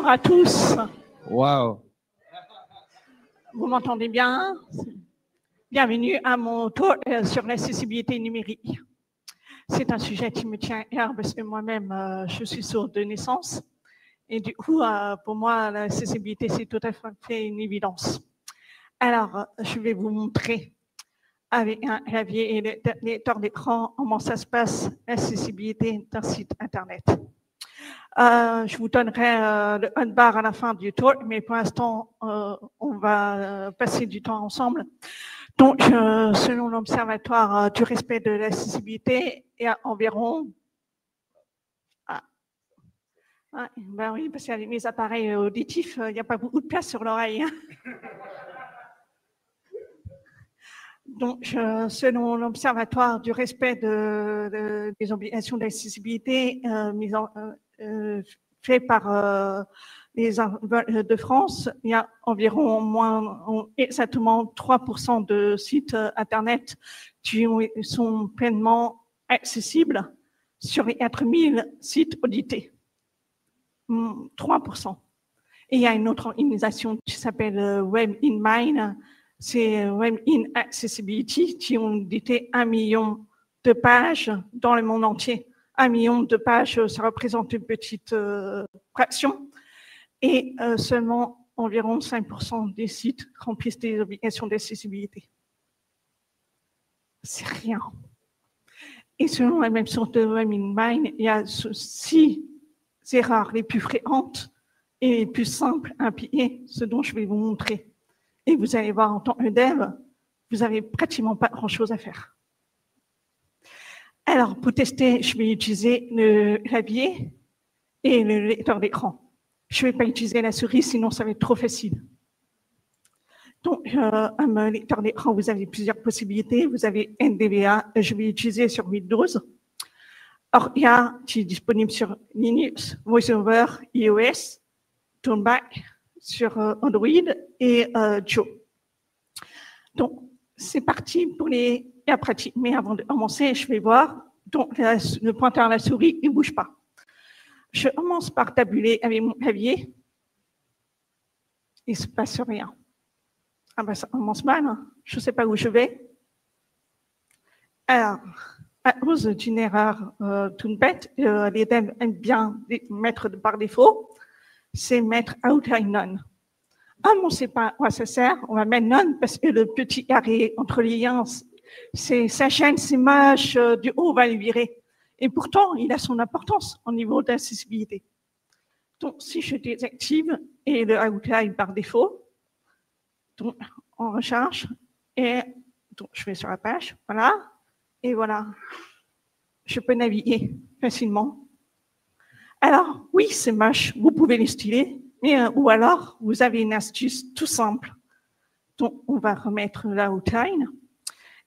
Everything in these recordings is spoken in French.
Bonjour à tous. Wow. Vous m'entendez bien? Bienvenue à mon tour sur l'accessibilité numérique. C'est un sujet qui me tient à cœur parce que moi-même, je suis sourde de naissance. Et du coup, pour moi, l'accessibilité, c'est tout à fait une évidence. Alors, je vais vous montrer avec un clavier et des lecteurs d'écran comment ça se passe, l'accessibilité d'un site Internet. Je vous donnerai le on-bar à la fin du tour, mais pour l'instant, on va passer du temps ensemble. Donc, selon l'Observatoire du respect de l'accessibilité, il y a environ... ben oui, parce qu'il y a mes appareils auditifs, il n'y a pas beaucoup de place sur l'oreille. Donc, selon l'Observatoire du respect des obligations d'accessibilité fait par les Vols de France, il y a environ exactement 3% de sites Internet qui sont pleinement accessibles sur les 4000 sites audités. 3%. Et il y a une autre organisation qui s'appelle Web in Mind, c'est Web in Accessibility, qui ont audité 1 million de pages dans le monde entier. 1 million de pages, ça représente une petite fraction. Et seulement environ 5% des sites remplissent des obligations d'accessibilité. C'est rien. Et selon la même source de Web in Mind, il y a 6 erreurs les plus fréquentes et les plus simples à appliquer, ce dont je vais vous montrer. Et vous allez voir, en tant que dev, vous n'avez pratiquement pas grand-chose à faire. Alors, pour tester, je vais utiliser le clavier et le lecteur d'écran. Je ne vais pas utiliser la souris, sinon ça va être trop facile. Donc, un lecteur d'écran, vous avez plusieurs possibilités. Vous avez NVDA, je vais utiliser sur Windows. Oria, qui est disponible sur Linux, VoiceOver, iOS, Toneback sur Android et Joe. Donc, c'est parti pour les cas pratiques. Mais avant de commencer, je vais voir. Donc, le pointeur à la souris, il ne bouge pas. Je commence par tabuler avec mon clavier. Il ne se passe rien. Ah ben, ça commence mal. Hein. Je ne sais pas où je vais. Alors, à cause d'une erreur toute bête, les devs aiment bien mettre par défaut, c'est mettre outline none. Ah, mais on ne sait pas à quoi ça sert, on va mettre none parce que le petit carré entre les liens, sa chaîne, ses images du haut, on va les virer. Et pourtant, il a son importance au niveau d'accessibilité. Donc, si je désactive et le outline par défaut, donc on recharge et donc je vais sur la page, voilà, et voilà, je peux naviguer facilement. Alors, oui, c'est moche, vous pouvez les styler, mais, ou alors, vous avez une astuce tout simple. Donc, on va remettre l'outline.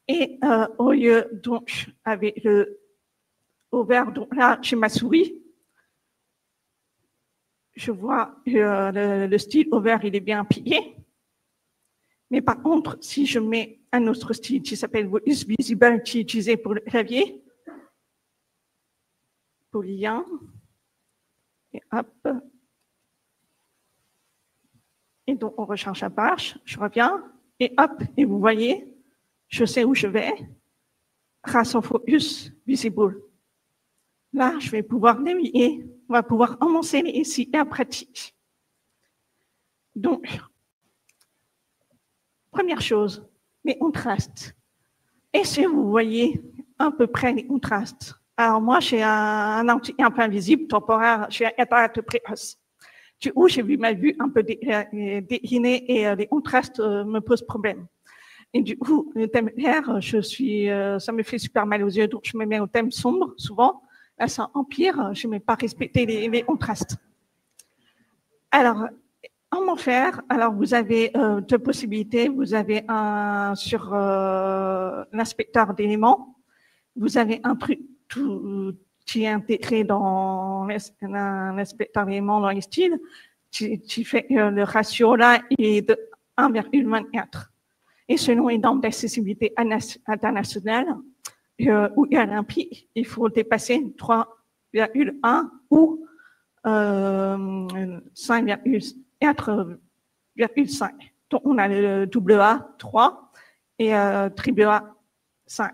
Et au lieu, donc, avec le over, donc là, j'ai ma souris. Je vois le style over, il est bien appliqué. Mais par contre, si je mets un autre style qui s'appelle Voice Visible, qui est utilisé pour le clavier, pour lien, et hop. Et donc, on recharge la page, je reviens, et hop, et vous voyez, je sais où je vais, grâce au Focus Visible. Là, je vais pouvoir naviguer, on va pouvoir commencer ici la pratique. Donc, première chose, les contrastes. Est-ce que vous voyez à peu près les contrastes? Alors moi, j'ai un peu invisible, temporaire, j'ai un cataracte précoce. Du coup, j'ai vu ma vue un peu déclinée et les contrastes me posent problème. Et du coup, le thème clair, ça me fait super mal aux yeux, donc je me mets au thème sombre, souvent. Là, ça empire, je ne vais pas respecter les contrastes. Alors, comment faire? Alors, vous avez deux possibilités. Vous avez sur l'inspecteur d'éléments, vous avez un truc qui est intégré dans l'inspecteur d'éléments dans les styles, qui fait le ratio là est de 1,24. Et selon les normes d'accessibilité internationale, où il y a un pic, il faut dépasser 3,1 ou 5,4,5. Donc, on a le double A, 3, et triple A, 5.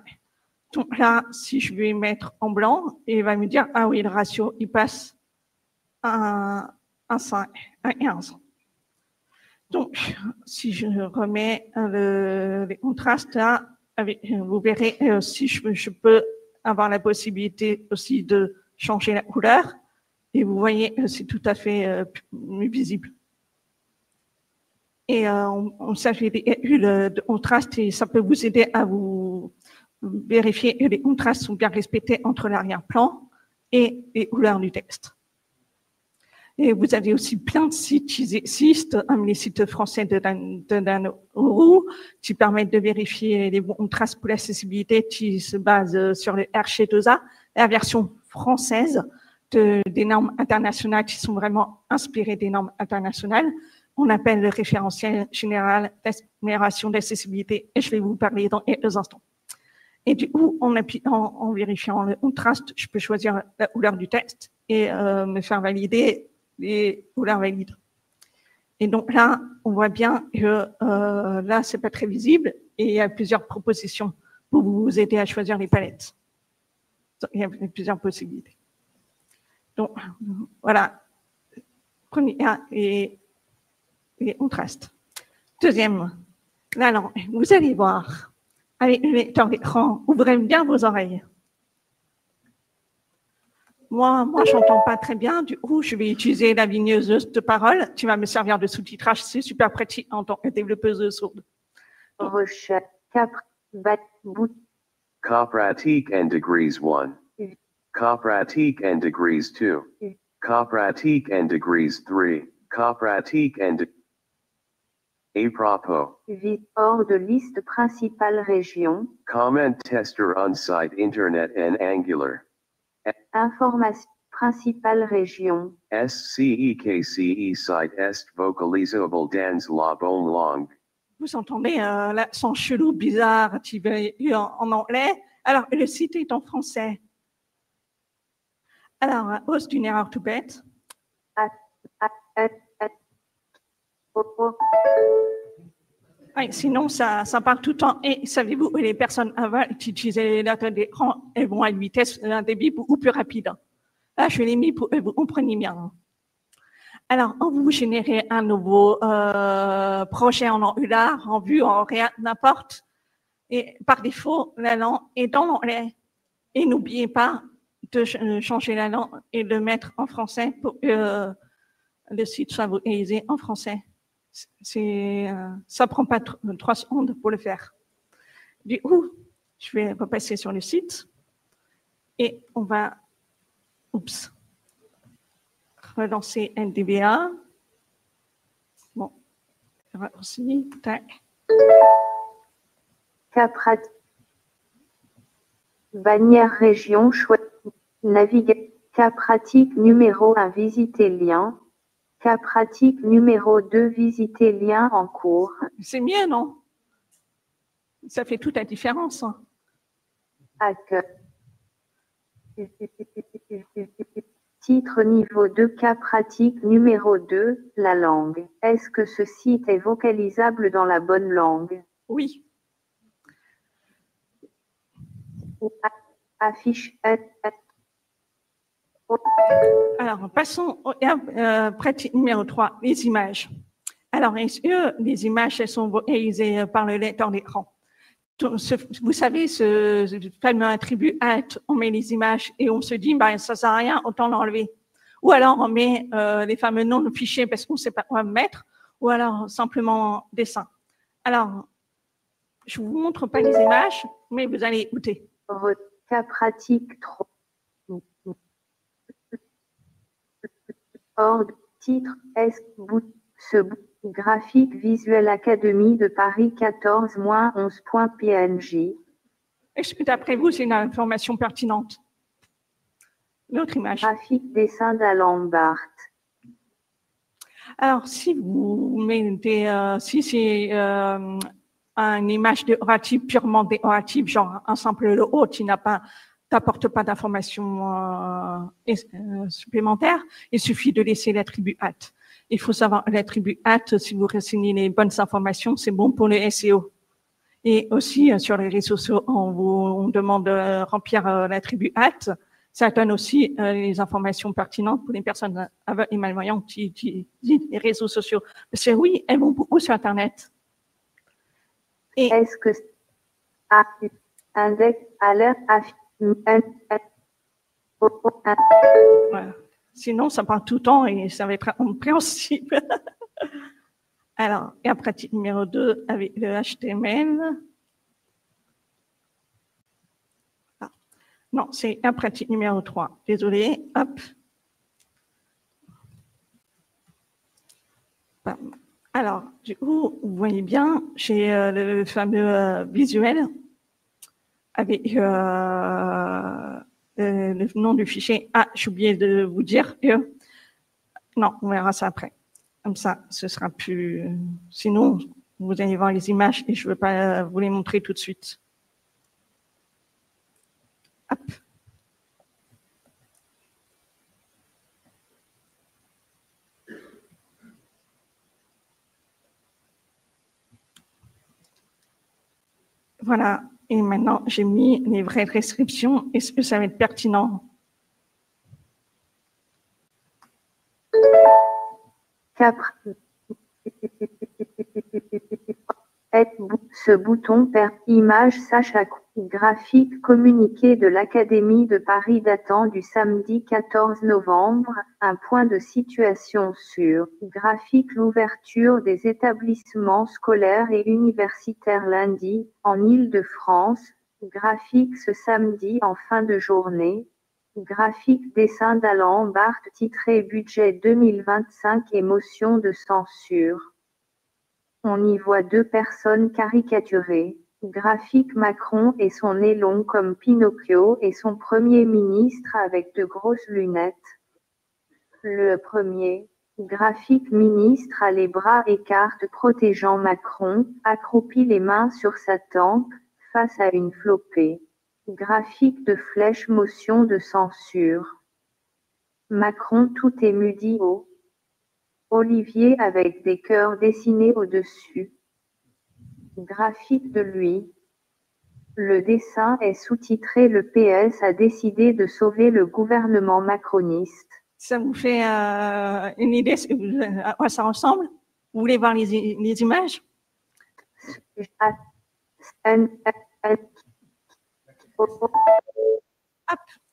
Donc là, si je vais mettre en blanc, il va me dire, ah oui, le ratio, il passe à 5, à 15. Donc, si je remets les contrastes là, vous verrez si je peux avoir la possibilité aussi de changer la couleur. Et vous voyez, c'est tout à fait visible. Et on s'agit de contraste et ça peut vous aider à vous vérifier que les contrastes sont bien respectés entre l'arrière-plan et les couleurs du texte. Et vous avez aussi plein de sites qui existent, les sites français de Danourou, qui permettent de vérifier les bons contrastes pour l'accessibilité, qui se basent sur le RC2A, la version française des normes internationales qui sont vraiment inspirées des normes internationales. On appelle le référentiel général d'amélioration d'accessibilité et je vais vous parler dans quelques instants. Et du coup, en vérifiant le contraste, je peux choisir la couleur du texte et me faire valider les couleurs valides. Et donc là, on voit bien que là, c'est pas très visible et il y a plusieurs propositions pour vous aider à choisir les palettes. Il y a plusieurs possibilités. Donc, voilà. Premier et contraste. Deuxième, la langue. Vous allez voir, avec le lecteur d'écran, ouvrez bien vos oreilles. Moi, je n'entends pas très bien. Du coup, je vais utiliser la vigneuse de parole qui va me servir de sous-titrage. C'est super pratique en tant que développeuse sourde. Recherche. Copratique and degrees 1. Copratique and degrees 2. Copratique and degrees 3. Copratique and à propos. Hors de liste principale région. Comment tester on site internet and Angular. Information principale région. SCEKCE site est vocalisable dans la bonne langue. Vous entendez l'accent chelou, bizarre, qui veut en anglais. Alors, le site est en français. Alors, à cause d'une erreur tout bête. Oui, sinon, ça parle tout le temps. Et savez-vous, les personnes avant qui utilisaient les lettres d'écran, elles vont à une vitesse, un débit beaucoup plus rapide. Là, je l'ai mis pour que vous compreniez bien. Alors, quand vous générez un nouveau projet en Angular, en Vue, en React, n'importe, et par défaut, la langue est dans l'anglais. Et n'oubliez pas de changer la langue et de le mettre en français pour que le site soit vocalisé en français. Ça prend pas 3 secondes pour le faire. Du coup, je vais repasser sur le site et on va relancer NDVA. Bon, raccourci, tac. Capratique. Bannière région, choix. Naviguer. Cas pratique numéro 1, visiter lien. Cas pratique numéro 2, visiter lien en cours. C'est mieux, non? Ça fait toute la différence. Hein. Titre niveau 2, cas pratique numéro 2, la langue. Est-ce que ce site est vocalisable dans la bonne langue? Oui. Affiche. Alors, passons au pratique numéro 3, les images. Alors, est-ce que les images elles sont vocalisées par le lecteur d'écran? Vous savez, ce fameux attribut alt, on met les images et on se dit, bah, ça sert à rien, autant l'enlever. Ou alors, on met les fameux noms de fichiers parce qu'on ne sait pas quoi mettre, ou alors simplement dessin. Alors, je vous montre pas les images, mais vous allez écouter. Cas pratique 3. Ordre, titre, ce graphique Visual Academy de Paris 14-11.png. Est-ce que d'après vous, c'est une information pertinente? L'autre image. Graphique dessin d'Alan Barth. Alors, si vous mettez, si c'est une image décorative, purement décorative, genre un simple logo qui n'apporte pas d'informations supplémentaires, il suffit de laisser l'attribut alt. il faut savoir l'attribut at, si vous renseignez les bonnes informations, c'est bon pour le SEO. Et aussi, sur les réseaux sociaux, on demande de remplir l'attribut at. Ça donne aussi les informations pertinentes pour les personnes aveugles et malvoyantes qui utilisent les réseaux sociaux. Parce que oui, elles vont beaucoup sur Internet. Est-ce que index alerte voilà. Sinon, ça prend tout le temps et ça va être incompréhensible. Alors, et la pratique numéro 2 avec le HTML. Ah. Non, c'est la pratique numéro 3. Désolé, hop. Alors, du coup, vous voyez bien, j'ai le fameux visuel avec le nom du fichier. Ah, j'ai oublié de vous dire que... Non, on verra ça après. Comme ça, ce sera plus... Sinon, vous allez voir les images et je ne veux pas vous les montrer tout de suite. Hop. Voilà. Et maintenant, j'ai mis les vraies descriptions. Est-ce que ça va être pertinent? Ce bouton perd image Sacha graphique communiqué de l'Académie de Paris datant du samedi 14 novembre, un point de situation sur graphique l'ouverture des établissements scolaires et universitaires lundi, en Île-de-France, graphique ce samedi en fin de journée, graphique dessin d'Alain Barthes titré budget 2025 et motion de censure. On y voit deux personnes caricaturées, graphique Macron et son nez long comme Pinocchio et son premier ministre avec de grosses lunettes. Le premier, graphique ministre a les bras écartés protégeant Macron, accroupi les mains sur sa tempe, face à une flopée. Graphique de flèche motion de censure. Macron tout ému dit haut. Olivier avec des cœurs dessinés au-dessus. Graphique de lui. Le dessin est sous-titré « Le PS a décidé de sauver le gouvernement macroniste ». Ça vous fait une idée à quoi ça ressemble? Vous voulez voir les images? Hop,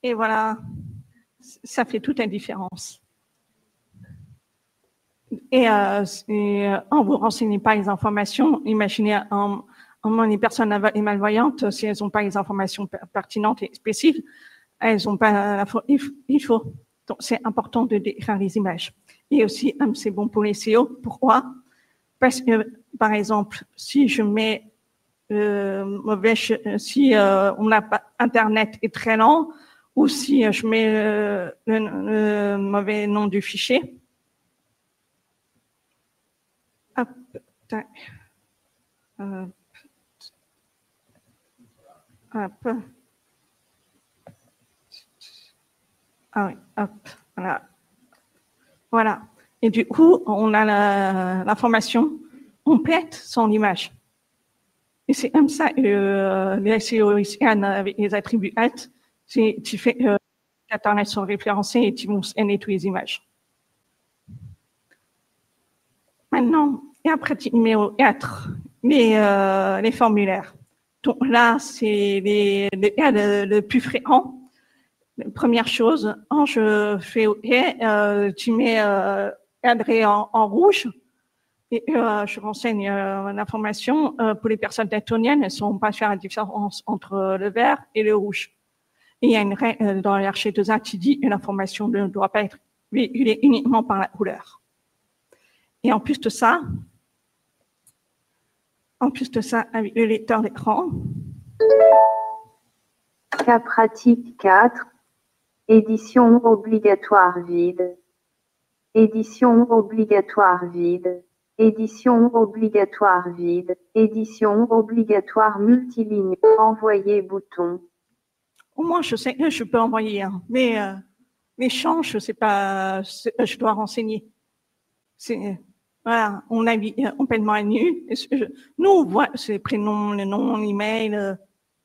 et voilà, ça fait toute la différence. Et en vous renseignez pas les informations, imaginez les personnes aveugles et malvoyantes, si elles n'ont pas les informations pertinentes et spécifiques, elles n'ont pas il faut. Donc, c'est important de décrire les images. Et aussi, c'est bon pour les SEO. Pourquoi? Parce que, par exemple, si je mets si on n'a pas Internet est très lent, ou si je mets le mauvais nom du fichier, hop, tac, hop, hop. Ah oui, hop, voilà. Voilà. Et du coup, on a l'information complète sans l'image. Et c'est comme ça que les SEO scan avec les attributs at, tu fais Internet sont référencés et tu vont scanner toutes les images. Maintenant, il y a la pratique numéro 4, les formulaires. Donc là, c'est le plus fréquent. La première chose, je fais OK, tu mets cadré en rouge et je renseigne l'information. Pour les personnes daltoniennes, elles ne sauront pas faire la différence entre le vert et le rouge. Et il y a une règle dans l'Arch2A qui dit que l'information ne doit pas être véhiculée uniquement par la couleur. Et en plus de ça, avec le lecteur d'écran. Cas pratique 4. Édition obligatoire vide. Édition obligatoire vide. Édition obligatoire vide. Édition obligatoire multiligne. Envoyer bouton. Au moins, je sais que je peux envoyer, mais les champs, je sais pas, je dois renseigner. Voilà, on navigue complètement à nu. Nous, on voit ses prénoms, le nom, l'email,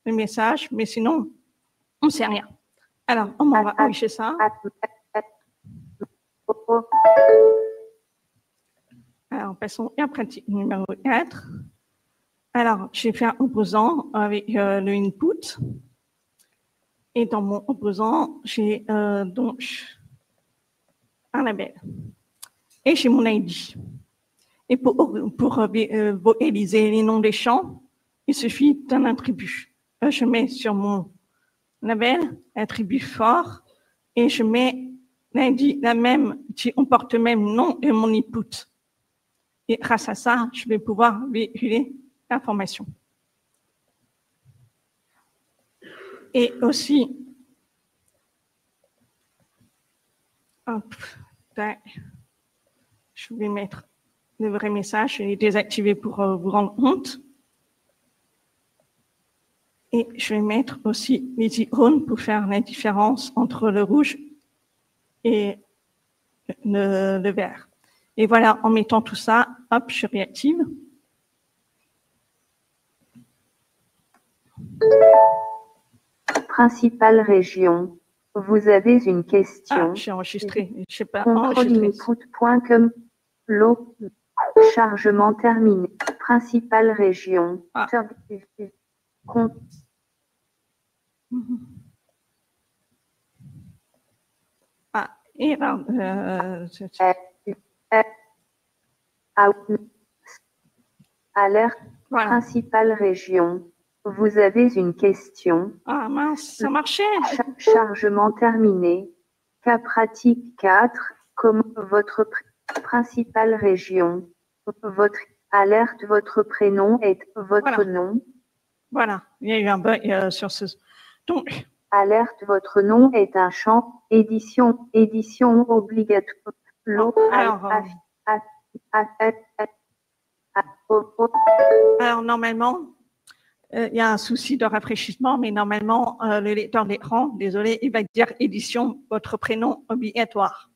le message, mais sinon, on ne sait rien. Alors, on va afficher ça. Alors, passons à pratique numéro 4. Alors, j'ai fait un opposant avec le input. Et dans mon opposant, j'ai donc un label. Et j'ai mon ID. Et pour vocaliser les noms des champs, il suffit d'un attribut. Je mets sur mon label attribut fort et je mets l'ID qui comporte le même nom et mon input. Et grâce à ça, je vais pouvoir véhiculer l'information. Et aussi, je vais mettre le vrai message et désactiver pour vous rendre compte. Et je vais mettre aussi les icônes pour faire la différence entre le rouge et le vert. Et voilà, en mettant tout ça, hop, je réactive. Principale région. Vous avez une question. Ah, j'ai enregistré. Je sais pas. Contrôle-input.com. L'eau. Chargement terminé. Principale région. Ah. Ah, et alerte. Voilà. Principale région. Vous avez une question. Ah mince, ça marchait. Chargement terminé. Cas pratique 4. Comme votre principale région. Votre alerte, votre prénom est votre nom. Voilà, il y a eu un bug sur ce. Donc. Alerte, votre nom est un champ. Édition obligatoire. Alors normalement, il y a un souci de rafraîchissement, mais normalement, le lecteur d'écran, désolé, il va dire édition, votre prénom obligatoire.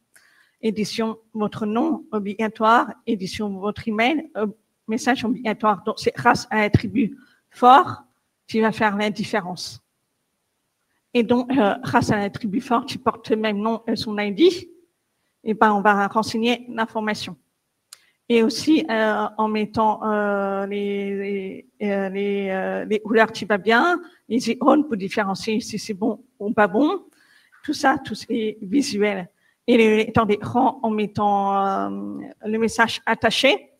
Édition, votre nom obligatoire. Édition, votre email, message obligatoire. Donc, c'est grâce à l'attribut fort qui va faire la différence. Et donc, grâce à l'attribut fort qui porte le même nom et son ID, et ben, on va renseigner l'information. Et aussi, en mettant les couleurs qui va bien, les icônes pour différencier si c'est bon ou pas bon, tout ça, tout est visuel. Et le lecteur d'écran, en mettant le message attaché,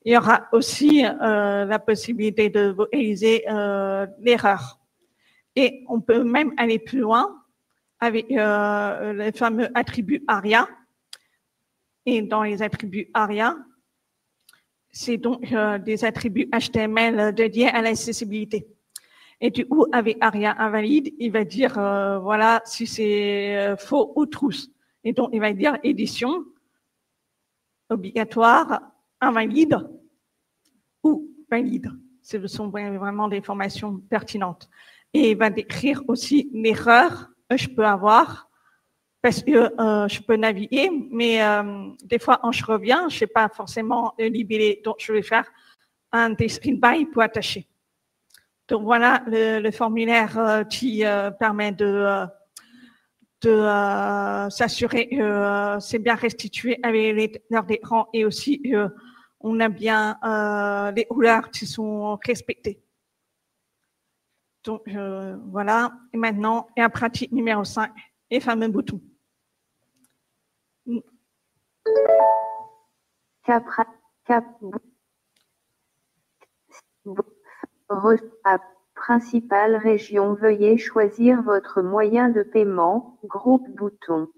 il y aura aussi la possibilité de vocaliser l'erreur. Et on peut même aller plus loin avec le fameux attribut ARIA. Et dans les attributs ARIA, c'est donc des attributs HTML dédiés à l'accessibilité. Et du coup, avec ARIA invalide, il va dire, voilà, si c'est faux ou trousse. Et donc, il va dire édition obligatoire, invalide ou valide. Ce sont vraiment des informations pertinentes. Et il va décrire aussi l'erreur que je peux avoir parce que je peux naviguer, mais des fois, quand je reviens, je ne sais pas forcément libeller. Donc, je vais faire un discrete by pour attacher. Donc, voilà le formulaire qui permet de s'assurer que c'est bien restitué avec les lecteurs d'écran et aussi on a bien les couleurs qui sont respectées. Donc, voilà. Et maintenant, et en pratique numéro 5, les fameux boutons. Principale région, veuillez choisir votre moyen de paiement. Groupe bouton.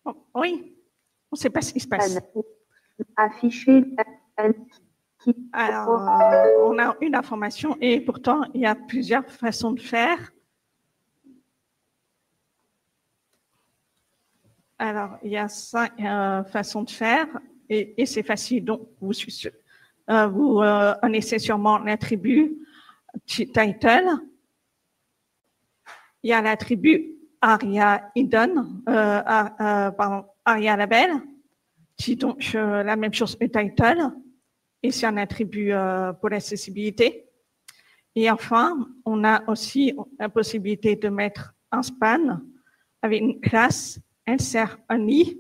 Oh, oui, on ne sait pas ce qui se passe. Afficher. Alors, on a une information et pourtant, il y a plusieurs façons de faire. Alors, il y a 5 façons de faire et c'est facile. Donc, vous connaissez sûrement l'attribut title. Il y a l'attribut Aria Hidden, Aria Label, qui est donc la même chose le title, et c'est un attribut pour l'accessibilité. Et enfin, on a aussi la possibilité de mettre un span avec une classe insert only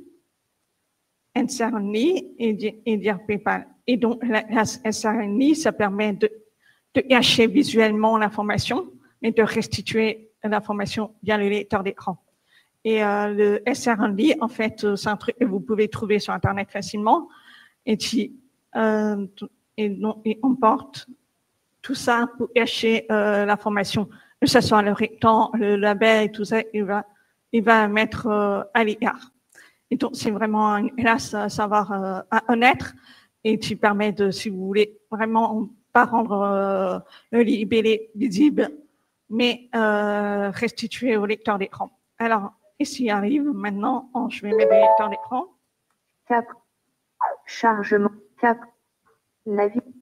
et dire PayPal. Et donc, la classe insert only, ça permet de cacher visuellement l'information, mais de restituer l'information via le lecteur d'écran. Et le SR only, en fait, c'est un truc que vous pouvez trouver sur Internet facilement et on porte tout ça pour cacher l'information, que ce soit le rectangle, le label et tout ça, il va mettre à l'écart. Et donc, c'est vraiment une classe à savoir honnête et qui permet de, si vous voulez, vraiment pas rendre le libellé visible, mais restituer au lecteur d'écran. Alors, ici arrive maintenant, je vais mettre le lecteur d'écran. Cap, chargement, cap, navigation.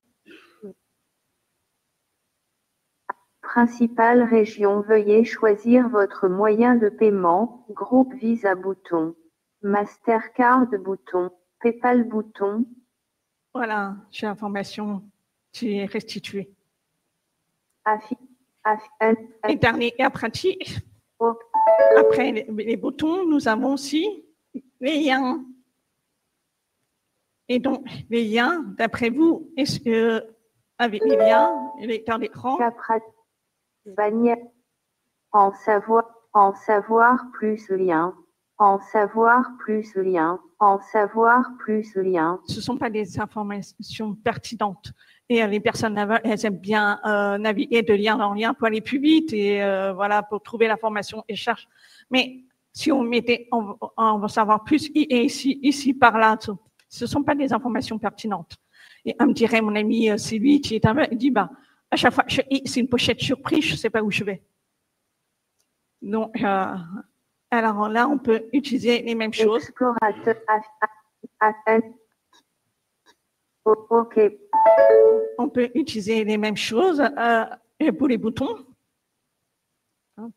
Principale région, veuillez choisir votre moyen de paiement, groupe Visa bouton, Mastercard bouton, PayPal bouton. Voilà, j'ai l'information qui est restituée. Et dernier apprenti, après les boutons, nous avons aussi les liens. Et donc, les liens, d'après vous, est-ce que avec les liens, le lecteur d'écran, bannière, en savoir plus lien, en savoir plus lien, en savoir plus lien. Ce ne sont pas des informations pertinentes. Et les personnes, elles aiment bien naviguer de lien en lien pour aller plus vite et voilà, pour trouver l'information et chercher. Mais si on mettait, on va savoir plus, et ici, par là, ce ne sont pas des informations pertinentes. Et on me dirait, mon ami, c'est lui qui est il dit, bah, à chaque fois, c'est une pochette surprise, je ne sais pas où je vais. Donc, alors là, on peut utiliser les mêmes choses. Explorateur, OK. On peut utiliser les mêmes choses pour les boutons. Hop.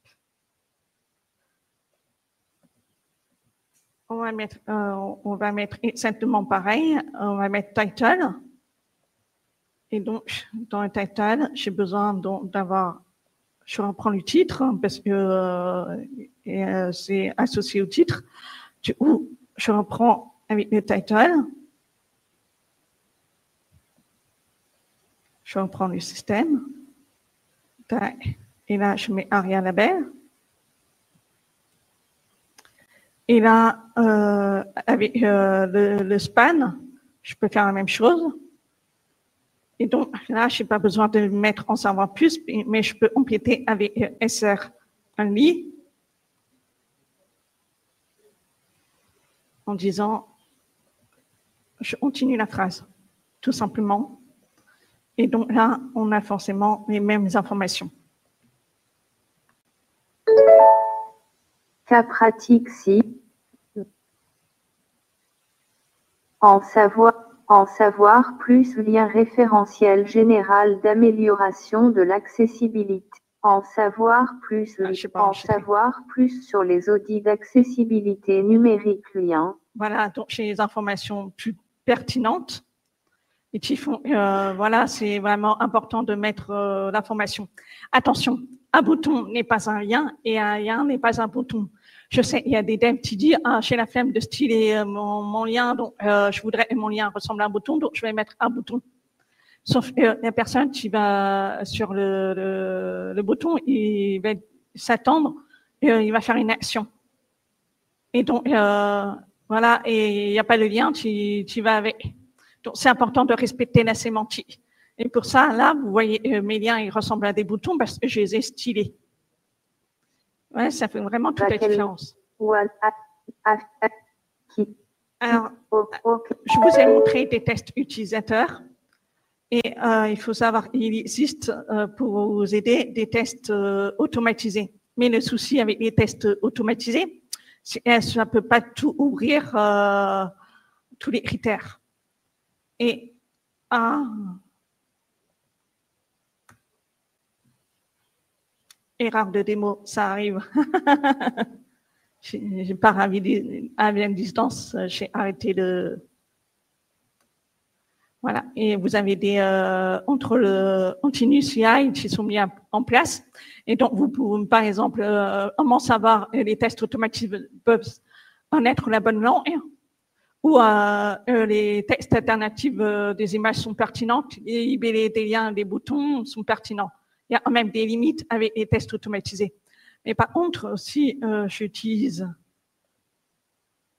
On va mettre exactement pareil. On va mettre title. Et donc, dans le title, j'ai besoin d'avoir. Je reprends le titre parce que c'est associé au titre. Je reprends avec le title. Je reprends le système. Et là, je mets Aria Label. Et là, avec le span, je peux faire la même chose. Et donc, là, je n'ai pas besoin de mettre en savoir plus, mais je peux compléter avec SR only en disant, je continue la phrase, tout simplement. Et donc là, on a forcément les mêmes informations. Cas pratique si. En savoir plus, lien référentiel général d'amélioration de l'accessibilité. En savoir plus, savoir plus sur les audits d'accessibilité numérique lien. Voilà, donc j'ai les informations plus pertinentes et qui font, voilà, c'est vraiment important de mettre l'information. Attention, un bouton n'est pas un lien et un lien n'est pas un bouton. Je sais, il y a des devs qui disent, j'ai la flemme de styler mon lien, donc je voudrais que mon lien ressemble à un bouton, donc je vais mettre un bouton. Sauf que la personne qui va sur le bouton, il va s'attendre, il va faire une action. Et donc, voilà, et il n'y a pas de lien, tu vas avec. Donc, c'est important de respecter la sémantique. Et pour ça, là, vous voyez, mes liens, ils ressemblent à des boutons parce que je les ai stylés. Ouais, ça fait vraiment toute la différence. Alors, je vous ai montré des tests utilisateurs et il faut savoir qu'il existe pour vous aider des tests automatisés. Mais le souci avec les tests automatisés, c'est que ça ne peut pas tout ouvrir tous les critères. Et erreur de démo, ça arrive. J'ai pas ravi à la distance, j'ai arrêté de... Voilà, et vous avez des continuous CI qui sont mis en place. Et donc, vous pouvez, par exemple, comment savoir les tests automatiques peuvent en être la bonne langue, ou les tests alternatifs des images sont pertinentes, les libellés des liens, des boutons sont pertinents. Il y a même des limites avec les tests automatisés. Mais par contre, si j'utilise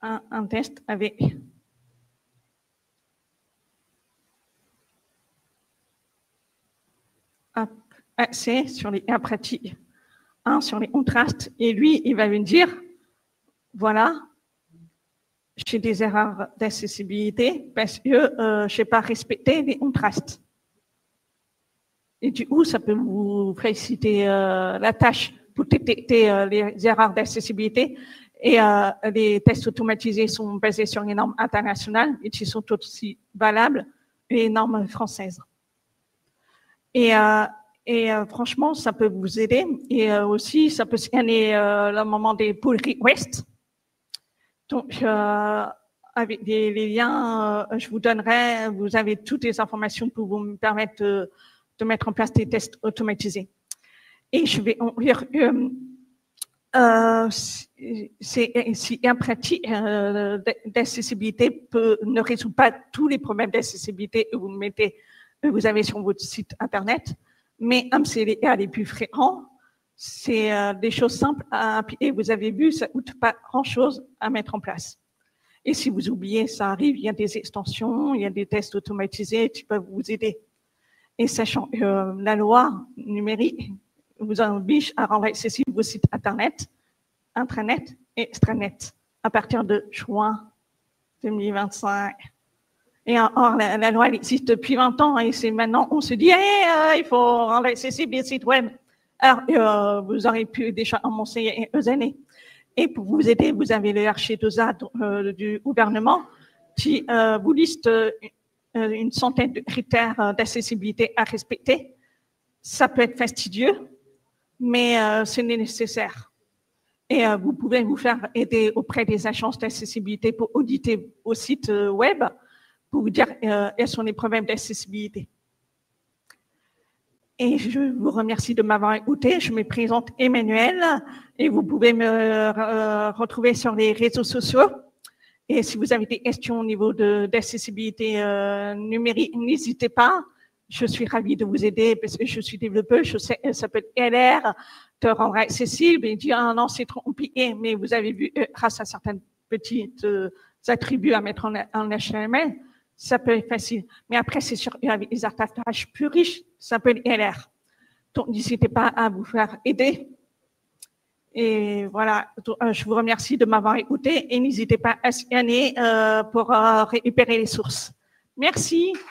un test avec accès sur les pratiques, sur les contrastes, et lui, il va me dire, voilà, j'ai des erreurs d'accessibilité parce que je n'ai pas respecté les contrastes. Et du coup, ça peut vous faciliter la tâche pour détecter les erreurs d'accessibilité. Et les tests automatisés sont basés sur les normes internationales et qui sont aussi valables les normes françaises. Et franchement, ça peut vous aider. Et aussi, ça peut scanner le moment des pull requests. Donc, avec les liens, je vous donnerai, vous avez toutes les informations pour vous permettre de mettre en place des tests automatisés. Et je vais en dire si un pratique d'accessibilité ne résout pas tous les problèmes d'accessibilité que vous avez sur votre site Internet, mais c'est les plus fréquents, c'est des choses simples à appliquer. Vous avez vu, ça ne coûte pas grand-chose à mettre en place. Et si vous oubliez, ça arrive, il y a des extensions, il y a des tests automatisés qui peuvent vous aider. Et sachant que la loi numérique vous oblige à rendre accessible vos sites Internet, intranet et extranet à partir de juin 2025. Et or, la loi elle existe depuis 20 ans et c'est maintenant, on se dit, il faut rendre accessible les sites web. Alors, vous aurez pu déjà annoncer il y a quelques années. Et pour vous aider, vous avez le RC2A du gouvernement qui vous liste une centaine de critères d'accessibilité à respecter. Ça peut être fastidieux, mais ce n'est nécessaire. Et vous pouvez vous faire aider auprès des agences d'accessibilité pour auditer vos sites web, pour vous dire quels sont les problèmes d'accessibilité. Et je vous remercie de m'avoir écouté. Je me présente Emmanuel et vous pouvez me retrouver sur les réseaux sociaux. Et si vous avez des questions au niveau d'accessibilité numérique, n'hésitez pas. Je suis ravie de vous aider parce que je suis développeuse. Je sais que ça peut être galère de rendre accessible et dire non, c'est trop compliqué. Mais vous avez vu, grâce à certaines petites attributs à mettre en HTML, ça peut être facile. Mais après, c'est sûr, avec les interfaces plus riches, ça peut être galère. Donc, n'hésitez pas à vous faire aider. Et voilà, je vous remercie de m'avoir écouté et n'hésitez pas à scanner pour récupérer les sources. Merci.